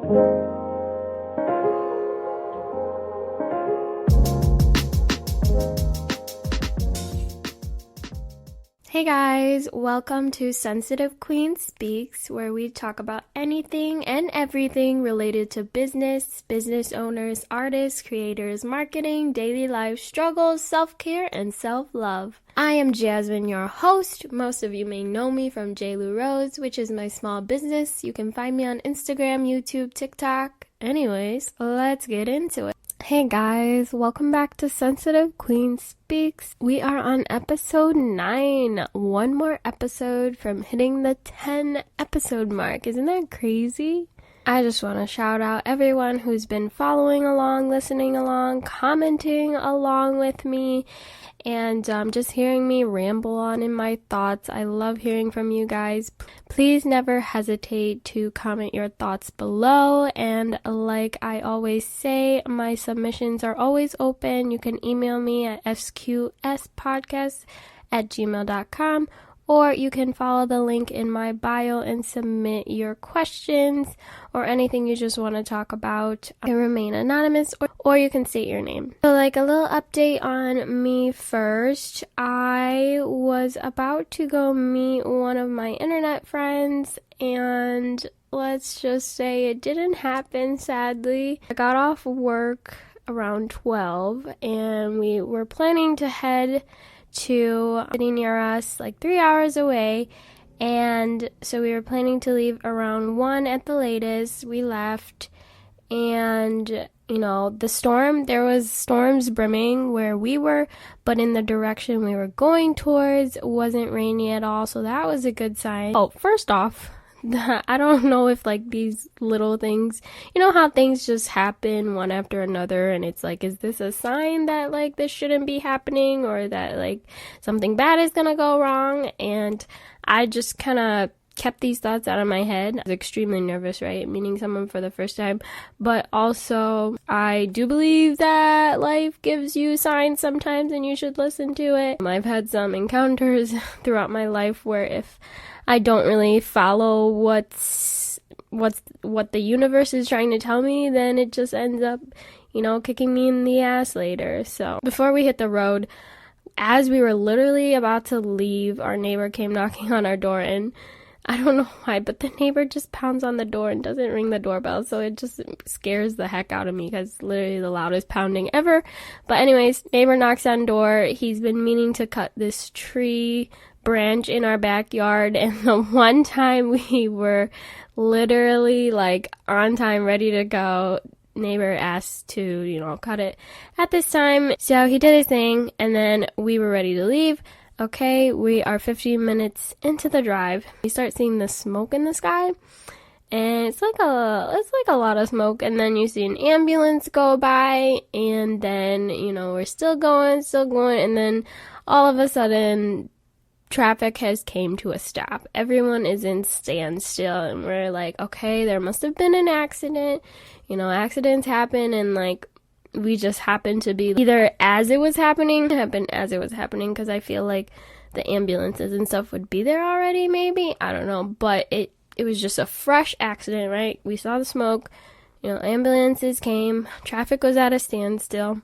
Hey guys, welcome to Sensitive Queen Speaks, where we talk about anything and everything related to business, business owners, artists, creators, marketing, daily life struggles, self-care, and self-love. I am Jasmine, your host. Most of you may know me from JLou Rose, which is my small business. You can find me on Instagram, YouTube, TikTok. Anyways, let's get into it. Hey guys, welcome back to Sensitive Queen Speaks. We are on episode 9. One more episode from hitting the 10 episode mark. Isn't that crazy? I just want to shout out everyone who's been following along, listening along, commenting along with me, and just hearing me ramble on in my thoughts. I love hearing from you guys. Please never hesitate to comment your thoughts below, and like I always say, my submissions are always open. You can email me at sqspodcast@gmail.com, or you can follow the link in my bio and submit your questions or anything you just want to talk about and remain anonymous, or you can state your name. So like a little update on me first. I was about to go meet one of my internet friends, and let's just say it didn't happen, sadly. I got off work around 12 and we were planning to head to a city near us, like 3 hours away, and so we were planning to leave around 1 at the latest. We left, and there was storms brimming where we were, but in the direction we were going towards wasn't rainy at all, so that was a good sign. Oh, first off, I don't know if like these little things, you know how things just happen one after another, and it's like, is this a sign that like this shouldn't be happening, or that like something bad is gonna go wrong? And I just kind of kept these thoughts out of my head. I was extremely nervous, right? Meeting someone for the first time, but also I do believe that life gives you signs sometimes and you should listen to it. I've had some encounters throughout my life where if I don't really follow what the universe is trying to tell me, then it just ends up, kicking me in the ass later. So before we hit the road, as we were literally about to leave, our neighbor came knocking on our door, and I don't know why, but the neighbor just pounds on the door and doesn't ring the doorbell, so it just scares the heck out of me because it's literally the loudest pounding ever. But anyways, neighbor knocks on door. He's been meaning to cut this tree branch in our backyard, and the one time we were literally like on time, ready to go, neighbor asked to, cut it at this time. So he did his thing, and then we were ready to leave. Okay, we are 15 minutes into the drive. We start seeing the smoke in the sky, and it's like a lot of smoke, and then you see an ambulance go by, and then, we're still going, and then all of a sudden traffic has came to a stop. Everyone is in standstill, and we're like, okay, there must have been an accident. Accidents happen, and like we just happened to be either as it was happening, because I feel like the ambulances and stuff would be there already, maybe. I don't know, but it was just a fresh accident, right? We saw the smoke, ambulances came, traffic was at a standstill.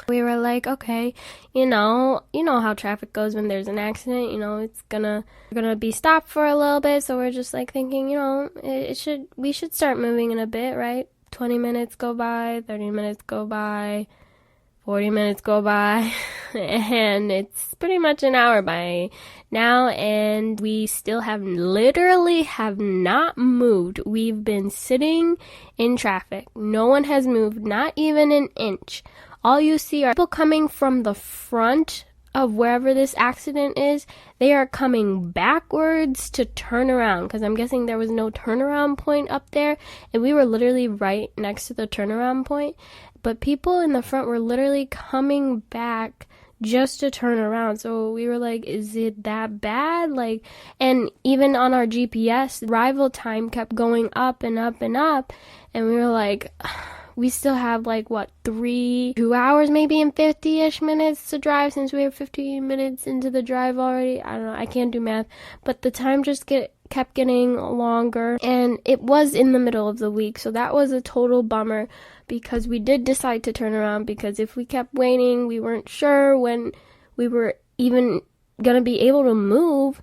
We were like, okay, you know how traffic goes when there's an accident, it's gonna be stopped for a little bit, so we're just like thinking, we should start moving in a bit, right? 20 minutes go by, 30 minutes go by, 40 minutes go by, and it's pretty much an hour by now, and we still literally have not moved. We've been sitting in traffic. No one has moved, not even an inch. All you see are people coming from the front of wherever this accident is. They are coming backwards to turn around, because I'm guessing there was no turnaround point up there, and we were literally right next to the turnaround point. But people in the front were literally coming back just to turn around. So we were like, is it that bad? Like, and even on our GPS, arrival time kept going up and up and up, and we were like, we still have like 2 hours maybe and 50-ish minutes to drive, since we were 15 minutes into the drive already. I don't know, I can't do math, but the time just kept getting longer, and it was in the middle of the week, so that was a total bummer because we did decide to turn around, because if we kept waiting, we weren't sure when we were even gonna be able to move,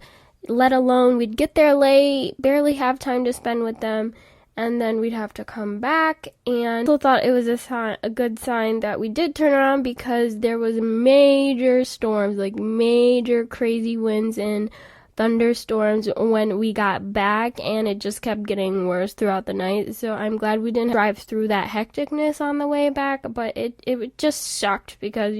let alone we'd get there late, barely have time to spend with them, and then we'd have to come back. And I still thought it was a good sign that we did turn around, because there was major storms, like major crazy winds and thunderstorms when we got back, and it just kept getting worse throughout the night. So I'm glad we didn't drive through that hecticness on the way back, but it just sucked because,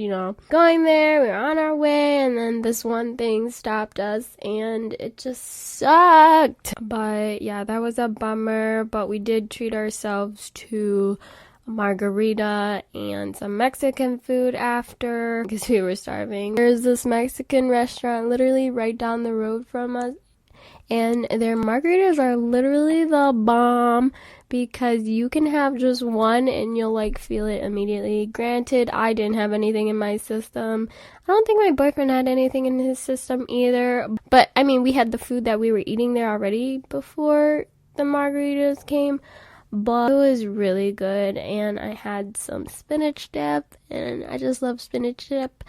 going there, we were on our way, and then this one thing stopped us, and it just sucked. But yeah, that was a bummer, but we did treat ourselves to a margarita and some Mexican food after, because we were starving. There's this Mexican restaurant literally right down the road from us, and their margaritas are literally the bomb, because you can have just one and you'll feel it immediately. Granted, I didn't have anything in my system. I don't think my boyfriend had anything in his system either, but I mean, we had the food that we were eating there already before the margaritas came. But it was really good, and I had some spinach dip, and I just love spinach dip,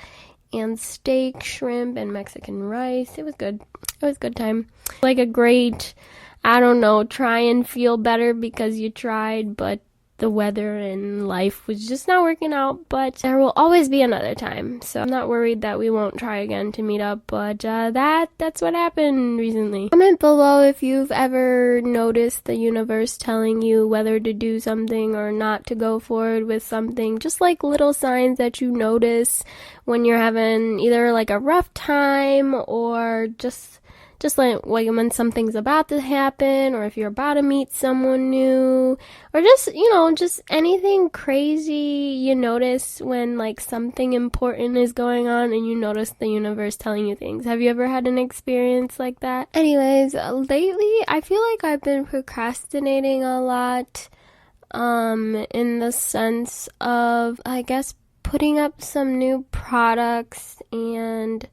and steak, shrimp, and Mexican rice. It was good. It was a good time. Like a great, try and feel better because you tried, but the weather and life was just not working out. But there will always be another time, so I'm not worried that we won't try again to meet up. But that's what happened recently. Comment below if you've ever noticed the universe telling you whether to do something or not to go forward with something. Just little signs that you notice when you're having either a rough time, or just when something's about to happen, or if you're about to meet someone new, or just anything crazy you notice when something important is going on and you notice the universe telling you things. Have you ever had an experience like that? Anyways, lately I feel like I've been procrastinating a lot, in the sense of, I guess, putting up some new products and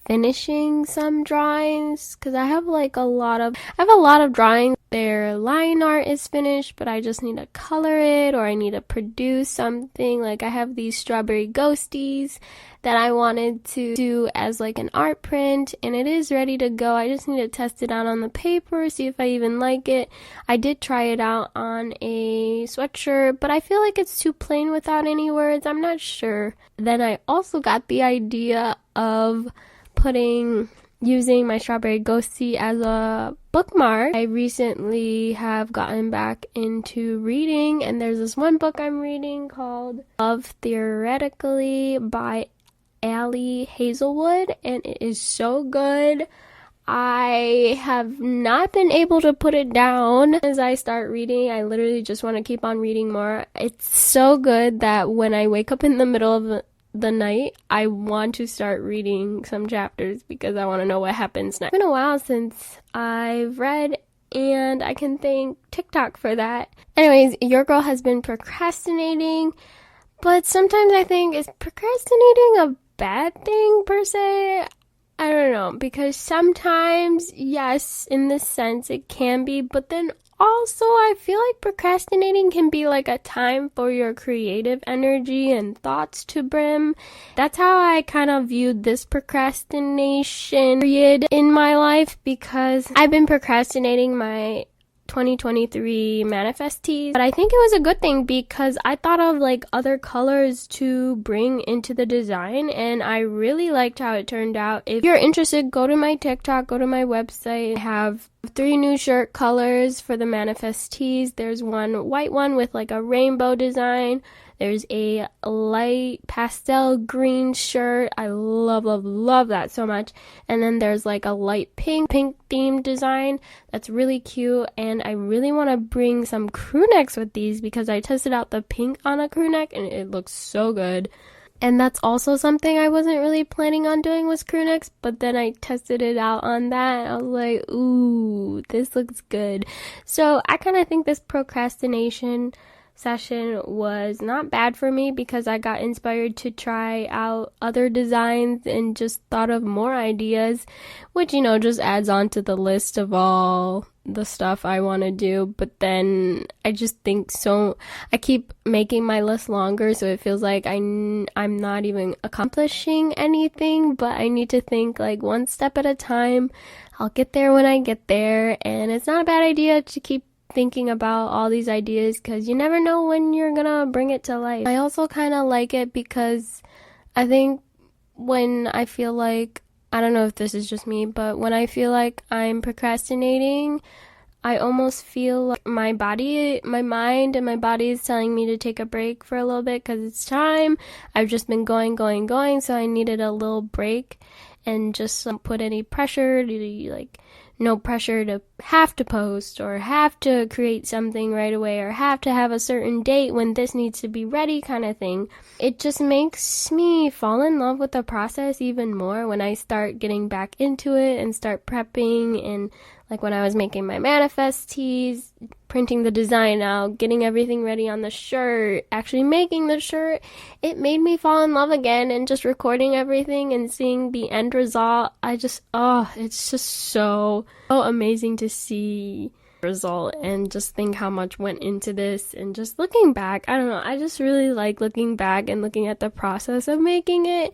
finishing some drawings, because I have a lot of drawings. Their line art is finished, but I just need to color it, or I need to produce something. I have these strawberry ghosties that I wanted to do as an art print, and it is ready to go. I just need to test it out on the paper, see if I even like it. I did try it out on a sweatshirt, but I feel like it's too plain without any words. I'm not sure. Then I also got the idea of using my strawberry ghostie as a bookmark. I recently have gotten back into reading, and there's this one book I'm reading called Love Theoretically by Ali Hazelwood, and it is so good. I have not been able to put it down. As I start reading, I literally just want to keep on reading more. It's so good that when I wake up in the middle of the night, I want to start reading some chapters because I want to know what happens next. It's been a while since I've read, and I can thank TikTok for that. Anyways, your girl has been procrastinating, but sometimes I think, is procrastinating a bad thing per se? I don't know, because sometimes, yes, in this sense it can be, but then also I feel like procrastinating can be a time for your creative energy and thoughts to brim. That's how I kind of viewed this procrastination period in my life, because I've been procrastinating my 2023 manifest tees, but I think it was a good thing because I thought of other colors to bring into the design, and I really liked how it turned out. If you're interested, go to my TikTok, go to my website. I have 3 new shirt colors for the manifest tees. There's one white one with a rainbow design. There's a light pastel green shirt. I love that so much. And then there's a light pink themed design that's really cute. And I really want to bring some crew necks with these because I tested out the pink on a crew neck and it looks so good. And that's also something I wasn't really planning on doing, was crew necks, but then I tested it out on that. I was like, ooh, this looks good. So I kind of think this procrastination session was not bad for me because I got inspired to try out other designs and just thought of more ideas, which, just adds on to the list of all the stuff I want to do. But then I just think I keep making my list longer, so it feels like I'm not even accomplishing anything, but I need to think like one step at a time. I'll get there when I get there, and it's not a bad idea to keep thinking about all these ideas because you never know when you're gonna bring it to life. I also kind of like it because I think when I feel like, I don't know if this is just me, but when I feel like I'm procrastinating, I almost feel like my mind and my body is telling me to take a break for a little bit because it's time. I've just been going, so I needed a little break and just don't put any pressure to no pressure to have to post or have to create something right away or have to have a certain date when this needs to be ready kind of thing. It just makes me fall in love with the process even more when I start getting back into it and start prepping, and like when I was making my manifest tees, printing the design out, getting everything ready on the shirt, actually making the shirt, it made me fall in love again, and just recording everything and seeing the end result, it's just so amazing to see the result and just think how much went into this. And just looking back, I don't know, I just really like looking back and looking at the process of making it,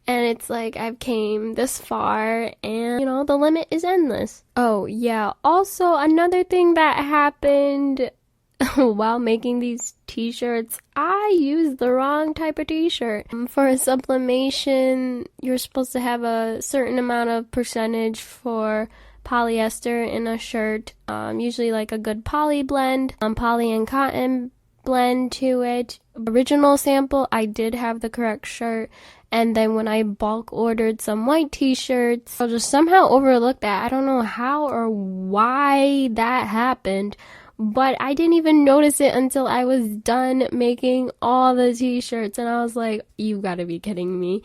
and it's like I've came this far and the limit is endless. Oh yeah, also another thing that happened while making these t-shirts, I used the wrong type of t-shirt. For a sublimation, you're supposed to have a certain amount of percentage for polyester in a shirt, usually like a good poly blend, poly and cotton blend to it. Original sample, I did have the correct shirt, and then when I bulk ordered some white t-shirts, I just somehow overlooked that. I don't know how or why that happened, but I didn't even notice it until I was done making all the t-shirts, and I was like, you gotta be kidding me.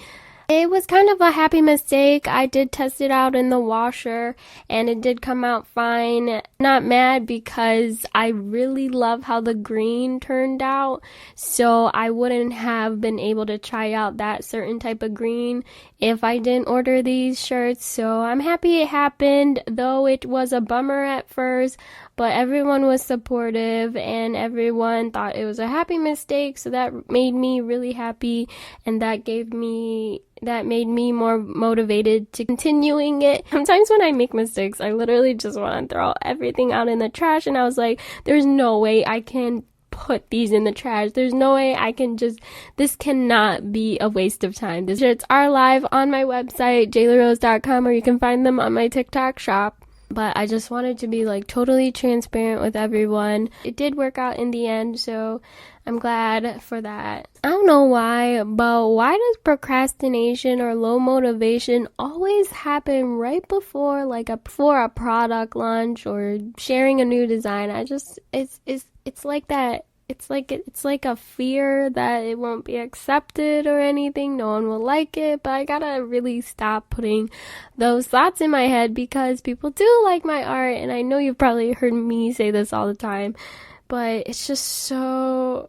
It was kind of a happy mistake. I did test it out in the washer and it did come out fine. Not mad because I really love how the green turned out, so I wouldn't have been able to try out that certain type of green if I didn't order these shirts. So I'm happy it happened, though it was a bummer at first, but everyone was supportive and everyone thought it was a happy mistake, so that made me really happy, and that made me more motivated to continuing it. Sometimes when I make mistakes, I literally just want to throw everything out in the trash, and I was like, there's no way I can put these in the trash. There's no way I can this cannot be a waste of time. These shirts are live on my website, jaylarose.com, or you can find them on my TikTok shop. But I just wanted to be totally transparent with everyone. It did work out in the end, so I'm glad for that. I don't know why, but why does procrastination or low motivation always happen right before before a product launch or sharing a new design? It's like that. It's like a fear that it won't be accepted or anything. No one will like it, but I gotta really stop putting those thoughts in my head because people do like my art, and I know you've probably heard me say this all the time, but it's just so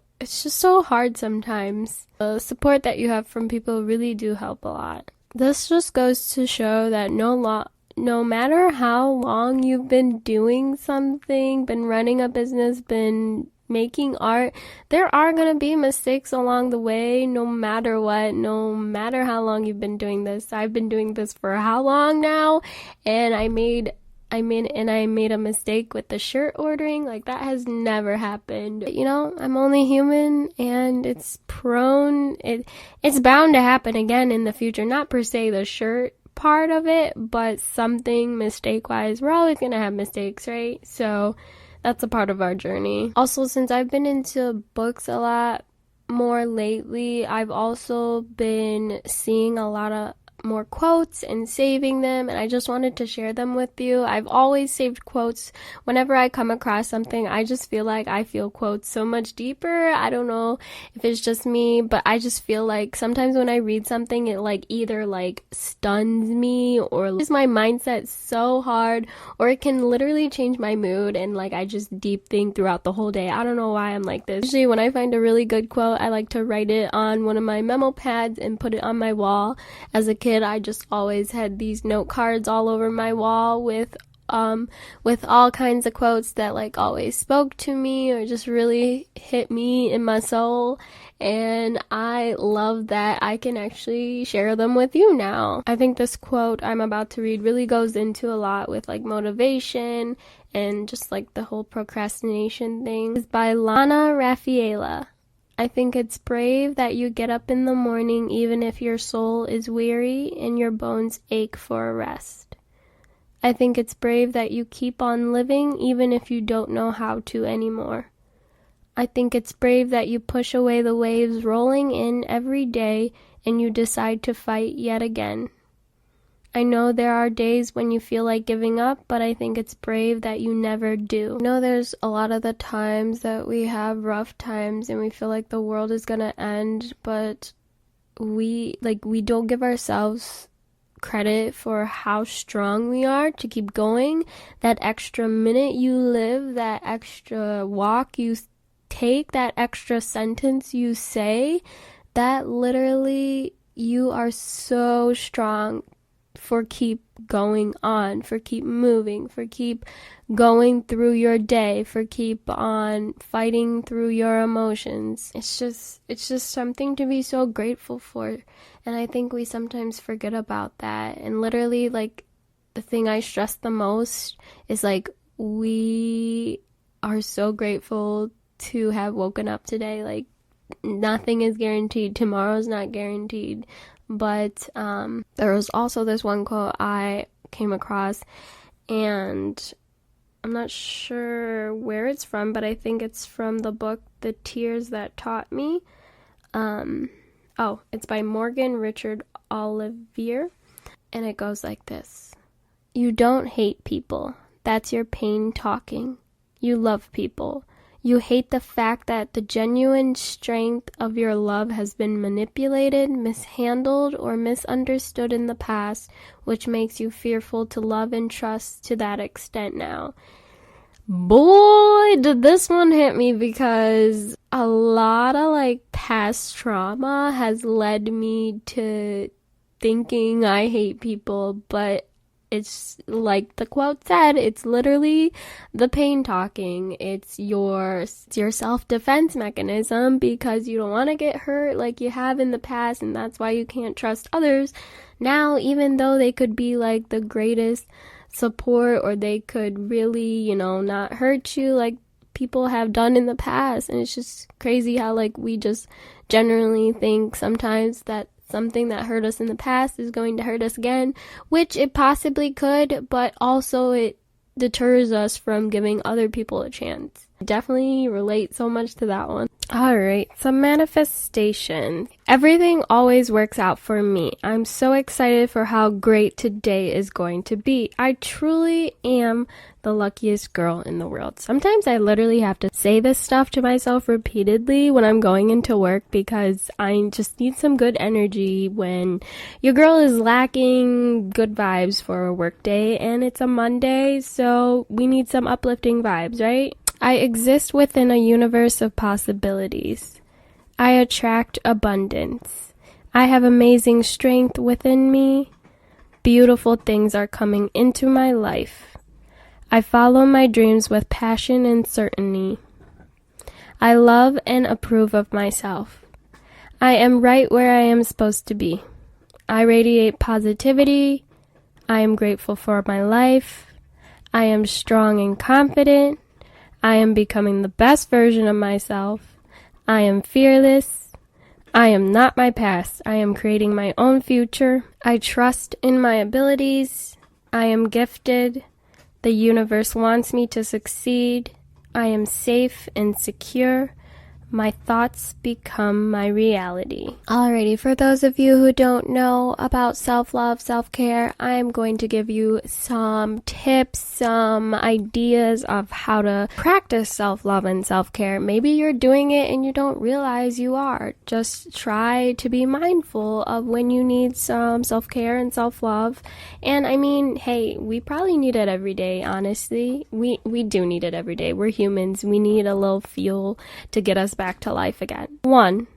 hard sometimes. The support that you have from people really do help a lot. This just goes to show that no matter how long you've been doing something, been running a business, been making art, there are going to be mistakes along the way, no matter what, no matter how long you've been doing this. I've been doing this for how long now, and I made a mistake with the shirt ordering. That has never happened. I'm only human, and it's bound to happen again in the future. Not per se the shirt part of it, but something mistake-wise. We're always going to have mistakes, right? So that's a part of our journey. Also, since I've been into books a lot more lately, I've also been seeing a lot more quotes and saving them, and I just wanted to share them with you. I've always saved quotes. Whenever I come across something, I just feel like I feel quotes so much deeper. I don't know if it's just me, but I just feel like sometimes when I read something, it like either like stuns me or just my mindset so hard, or it can literally change my mood, and like I just deep think throughout the whole day. I don't know why I'm like this. Usually when I find a really good quote, I like to write it on one of my memo pads and put it on my wall. As a kid, I just always had these note cards all over my wall with all kinds of quotes that like always spoke to me or just really hit me in my soul, and I love that I can actually share them with you now. I think this quote I'm about to read really goes into a lot with like motivation and just like the whole procrastination thing. It's by Lana Raffaella. I think it's brave that you get up in the morning even if your soul is weary and your bones ache for a rest. I think it's brave that you keep on living even if you don't know how to anymore. I think it's brave that you push away the waves rolling in every day and you decide to fight yet again. I know there are days when you feel like giving up, but I think it's brave that you never do. I know there's a lot of the times that we have rough times and we feel like the world is gonna end, but we don't give ourselves credit for how strong we are to keep going. That extra minute you live, that extra walk you take, that extra sentence you say, that literally you are so strong for keep going on, for keep moving, for keep going through your day, for keep on fighting through your emotions. It's just something to be so grateful for, and I think we sometimes forget about that. And literally, like, the thing I stress the most is like, we are so grateful to have woken up today. Like, nothing is guaranteed, tomorrow's not guaranteed. But there was also this one quote I came across, and I'm not sure where it's from, but I think it's from the book The Tears That Taught Me. It's by Morgan Richard Olivier, and it goes like this. You don't hate people. That's your pain talking. You love people. You hate the fact that the genuine strength of your love has been manipulated, mishandled, or misunderstood in the past, which makes you fearful to love and trust to that extent now. Boy, did this one hit me, because a lot of like past trauma has led me to thinking I hate people, but it's like the quote said, it's literally the pain talking. It's your self-defense mechanism because you don't want to get hurt like you have in the past, and that's why you can't trust others now, even though they could be like the greatest support, or they could really, not hurt you like people have done in the past. And it's just crazy how like we just generally think sometimes that something that hurt us in the past is going to hurt us again, which it possibly could, but also it deters us from giving other people a chance. I definitely relate so much to that one. Alright, so manifestation. Everything always works out for me. I'm so excited for how great today is going to be. I truly am the luckiest girl in the world. Sometimes I literally have to say this stuff to myself repeatedly when I'm going into work, because I just need some good energy when your girl is lacking good vibes for a work day, and it's a Monday, so we need some uplifting vibes, right? I exist within a universe of possibilities. I attract abundance. I have amazing strength within me. Beautiful things are coming into my life. I follow my dreams with passion and certainty. I love and approve of myself. I am right where I am supposed to be. I radiate positivity. I am grateful for my life. I am strong and confident. I am becoming the best version of myself. I am fearless. I am not my past. I am creating my own future. I trust in my abilities. I am gifted. The universe wants me to succeed. I am safe and secure. My thoughts become my reality. Alrighty, for those of you who don't know about self-love, self-care, I'm going to give you some tips, some ideas of how to practice self-love and self-care. Maybe you're doing it and you don't realize you are. Just try to be mindful of when you need some self-care and self-love. And I mean, hey, we probably need it every day, honestly. We do need it every day. We're humans. We need a little fuel to get us back to life again. 1.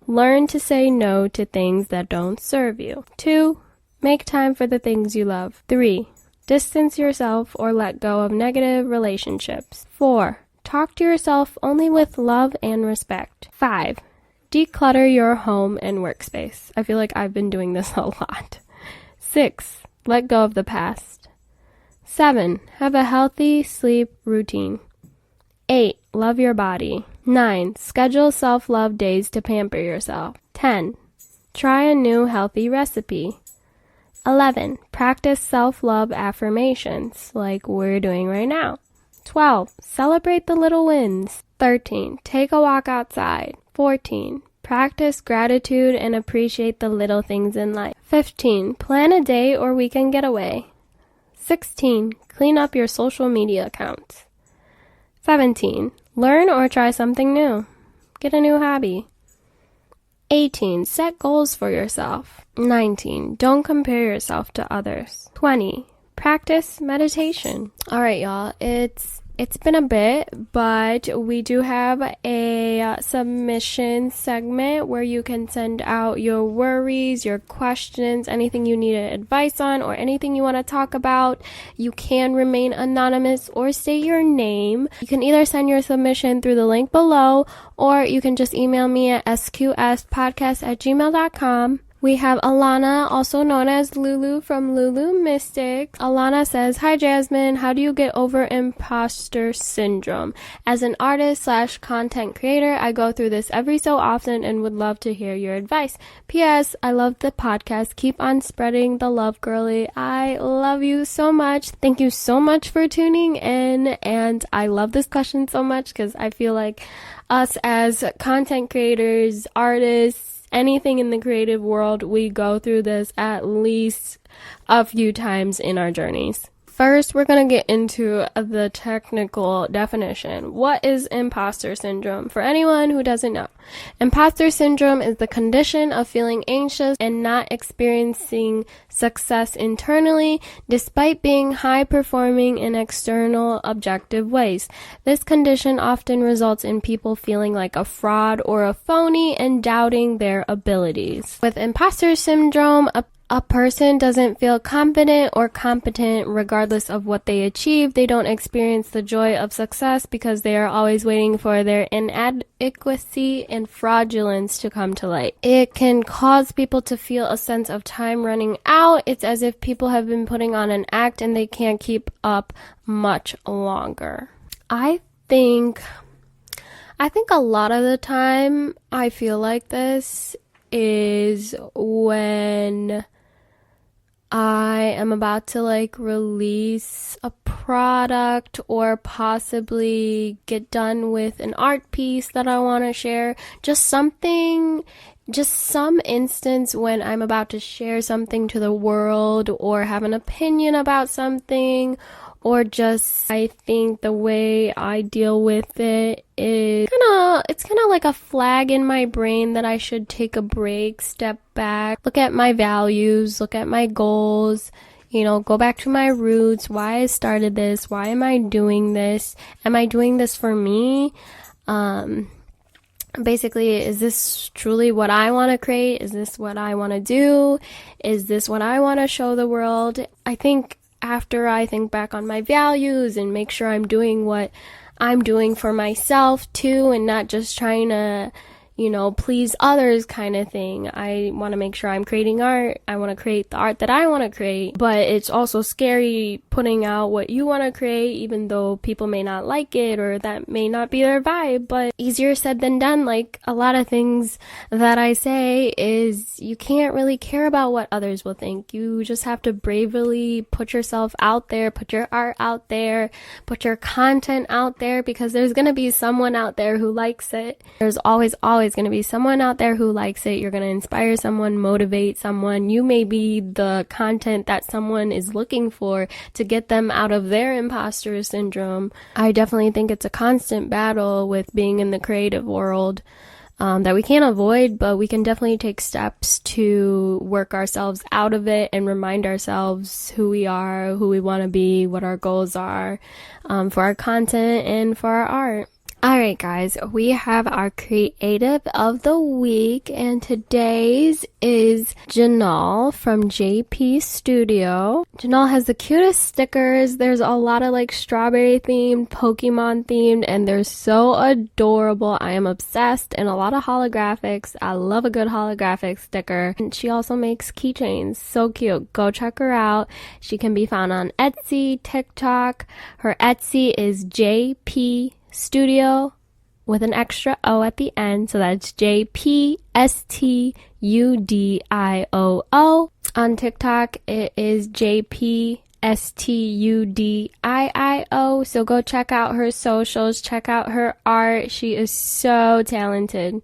Learn to say no to things that don't serve you. 2. Make time for the things you love. 3. Distance yourself or let go of negative relationships. 4. Talk to yourself only with love and respect. 5. Declutter your home and workspace. I feel like I've been doing this a lot. 6. Let go of the past. 7. Have a healthy sleep routine. 8. Love your body. 9. Schedule self-love days to pamper yourself. 10. Try a new healthy recipe. 11. Practice self-love affirmations like we're doing right now. 12. Celebrate the little wins. 13. Take a walk outside. 14. Practice gratitude and appreciate the little things in life. 15. Plan a day or weekend getaway. 16. Clean up your social media accounts. 17. Learn or try something new. Get a new hobby. 18. Set goals for yourself. 19. Don't compare yourself to others. 20. Practice meditation. Alright, y'all. It's been a bit, but we do have a submission segment where you can send out your worries, your questions, anything you need advice on, or anything you want to talk about. You can remain anonymous or say your name. You can either send your submission through the link below, or you can just email me at sqspodcast@gmail.com. We have Alana, also known as Lulu from Lulu Mystics. Alana says, "Hi Jasmine, how do you get over imposter syndrome? As an artist/content creator, I go through this every so often and would love to hear your advice. P.S. I love the podcast. Keep on spreading the love, girly." I love you so much. Thank you so much for tuning in. And I love this question so much because I feel like us as content creators, artists, anything in the creative world, we go through this at least a few times in our journeys. First, we're going to get into the technical definition. What is imposter syndrome? For anyone who doesn't know, imposter syndrome is the condition of feeling anxious and not experiencing success internally, despite being high performing in external objective ways. This condition often results in people feeling like a fraud or a phony and doubting their abilities. With imposter syndrome, a person doesn't feel confident or competent regardless of what they achieve. They don't experience the joy of success because they are always waiting for their inadequacy and fraudulence to come to light. It can cause people to feel a sense of time running out. It's as if people have been putting on an act and they can't keep up much longer. I think a lot of the time I feel like this is when I am about to release a product or possibly get done with an art piece that I want to share. Just some instance when I'm about to share something to the world or have an opinion about something, or just I think the way I deal with it is it's kind of like a flag in my brain that I should take a break, step back, look at my values, look at my goals, go back to my roots, why I started this, why am I doing this, am I doing this for me? Basically, is this truly what I want to create? Is this what I want to do? Is this what I want to show the world? I think after I think back on my values and make sure I'm doing what I'm doing for myself too, and not just trying to, please others kind of thing. I want to make sure I'm creating art. I want to create the art that I want to create, but it's also scary putting out what you want to create, even though people may not like it or that may not be their vibe, but easier said than done. Like a lot of things that I say is you can't really care about what others will think. You just have to bravely put yourself out there, put your art out there, put your content out there, because there's going to be someone out there who likes it. There's always going to be someone out there who likes it. You're going to inspire someone, motivate someone. You may be the content that someone is looking for to get them out of their imposter syndrome. I definitely think it's a constant battle with being in the creative world that we can't avoid, but we can definitely take steps to work ourselves out of it and remind ourselves who we are, who we want to be, what our goals are for our content and for our art. Alright guys, we have our creative of the week, and today's is Janal from JP Studio. Janal has the cutest stickers. There's a lot of like strawberry themed, Pokemon themed, and they're so adorable. I am obsessed, and a lot of holographics. I love a good holographic sticker. And she also makes keychains. So cute. Go check her out. She can be found on Etsy, TikTok. Her Etsy is JP Studio with an extra O at the end, so that's JPSTUDIOO. On TikTok, it is JPSTUDIIO. So go check out her socials, check out her art. She is so talented.